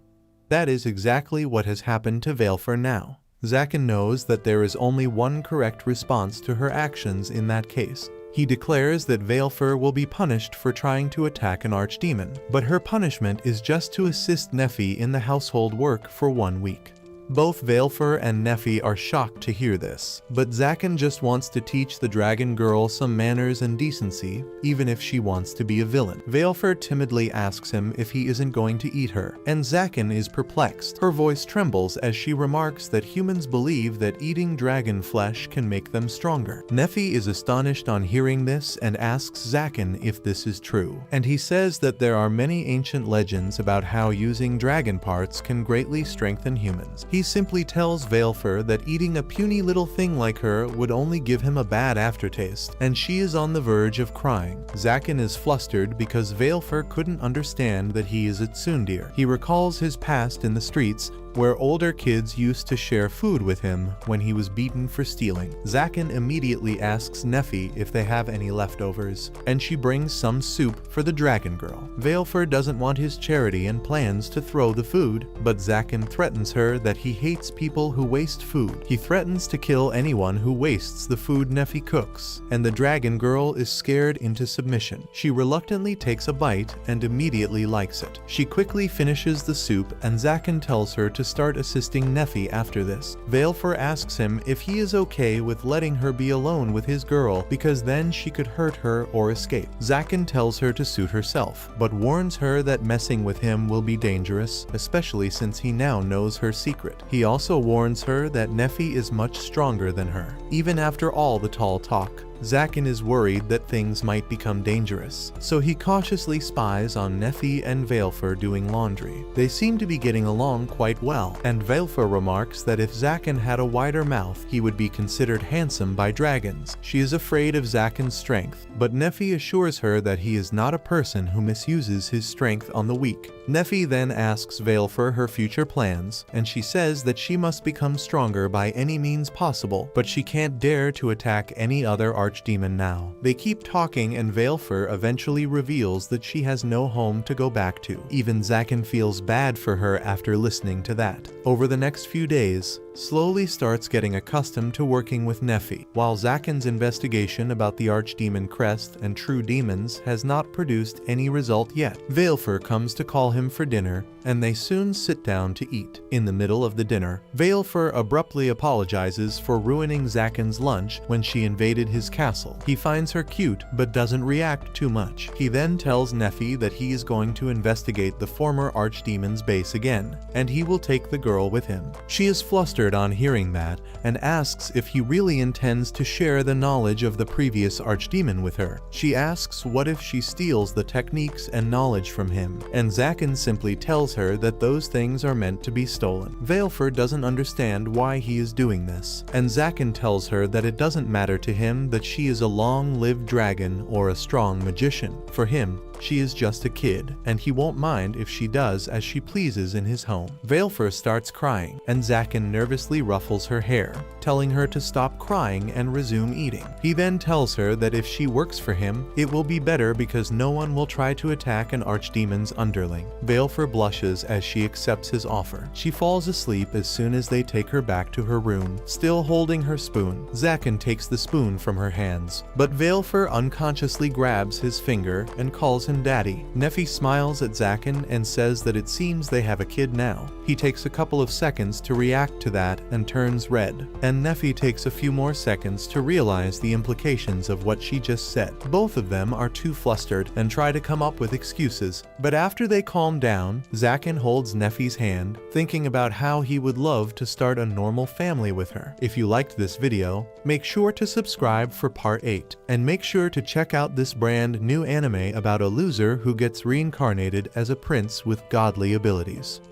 That is exactly what has happened to Valefor now. Zaken knows that there is only one correct response to her actions in that case. He declares that Valefor will be punished for trying to attack an archdemon, but her punishment is just to assist Nephi in the household work for 1 week. Both Valefor and Nephi are shocked to hear this, but Zaken just wants to teach the dragon girl some manners and decency, even if she wants to be a villain. Valefor timidly asks him if he isn't going to eat her, and Zaken is perplexed. Her voice trembles as she remarks that humans believe that eating dragon flesh can make them stronger. Nephi is astonished on hearing this and asks Zaken if this is true, and he says that there are many ancient legends about how using dragon parts can greatly strengthen humans. He simply tells Valefor that eating a puny little thing like her would only give him a bad aftertaste, and she is on the verge of crying. Zaken is flustered because Valefor couldn't understand that he is a tsundere. He recalls his past in the streets, where older kids used to share food with him when he was beaten for stealing. Zaken immediately asks Nephi if they have any leftovers, and she brings some soup for the dragon girl. Valefor doesn't want his charity and plans to throw the food, but Zaken threatens her that he hates people who waste food. He threatens to kill anyone who wastes the food Nephi cooks, and the dragon girl is scared into submission. She reluctantly takes a bite and immediately likes it. She quickly finishes the soup, and Zaken tells her to start assisting Nephi after this. Valefor asks him if he is okay with letting her be alone with his girl because then she could hurt her or escape. Zaken tells her to suit herself, but warns her that messing with him will be dangerous, especially since he now knows her secret. He also warns her that Nephi is much stronger than her. Even after all the tall talk, Zaken is worried that things might become dangerous, so he cautiously spies on Nephi and Valefor doing laundry. They seem to be getting along quite well, and Valefor remarks that if Zaken had a wider mouth, he would be considered handsome by dragons. She is afraid of Zaken's strength, but Nephi assures her that he is not a person who misuses his strength on the weak. Nephi then asks Valefor her future plans, and she says that she must become stronger by any means possible, but she can't dare to attack any other Archdemon now. They keep talking, and Valefor eventually reveals that she has no home to go back to. Even Zaken feels bad for her after listening to that. Over the next few days, slowly starts getting accustomed to working with Nephi, while Zaken's investigation about the Archdemon crest and true demons has not produced any result yet. Valefor comes to call him for dinner, and they soon sit down to eat. In the middle of the dinner, Valefor abruptly apologizes for ruining Zaken's lunch when she invaded his castle. He finds her cute, but doesn't react too much. He then tells Nephi that he is going to investigate the former Archdemon's base again, and he will take the girl with him. She is flustered on hearing that, and asks if he really intends to share the knowledge of the previous Archdemon with her. She asks what if she steals the techniques and knowledge from him, and Zaken simply tells her that those things are meant to be stolen. Valefor doesn't understand why he is doing this, and Zaken tells her that it doesn't matter to him that she is a long-lived dragon or a strong magician. For him, she is just a kid, and he won't mind if she does as she pleases in his home. Valefor starts crying, and Zaken nervously ruffles her hair, telling her to stop crying and resume eating. He then tells her that if she works for him, it will be better because no one will try to attack an Archdemon's underling. Valefor blushes as she accepts his offer. She falls asleep as soon as they take her back to her room, still holding her spoon. Zaken takes the spoon from her hands, but Valefor unconsciously grabs his finger and calls him Daddy. Nephi smiles at Zaken and says that it seems they have a kid now. He takes a couple of seconds to react to that and turns red, and Nephi takes a few more seconds to realize the implications of what she just said. Both of them are too flustered and try to come up with excuses, but after they calm down, Zaken holds Nephi's hand, thinking about how he would love to start a normal family with her. If you liked this video, make sure to subscribe for part 8, and make sure to check out this brand new anime about a loser who gets reincarnated as a prince with godly abilities.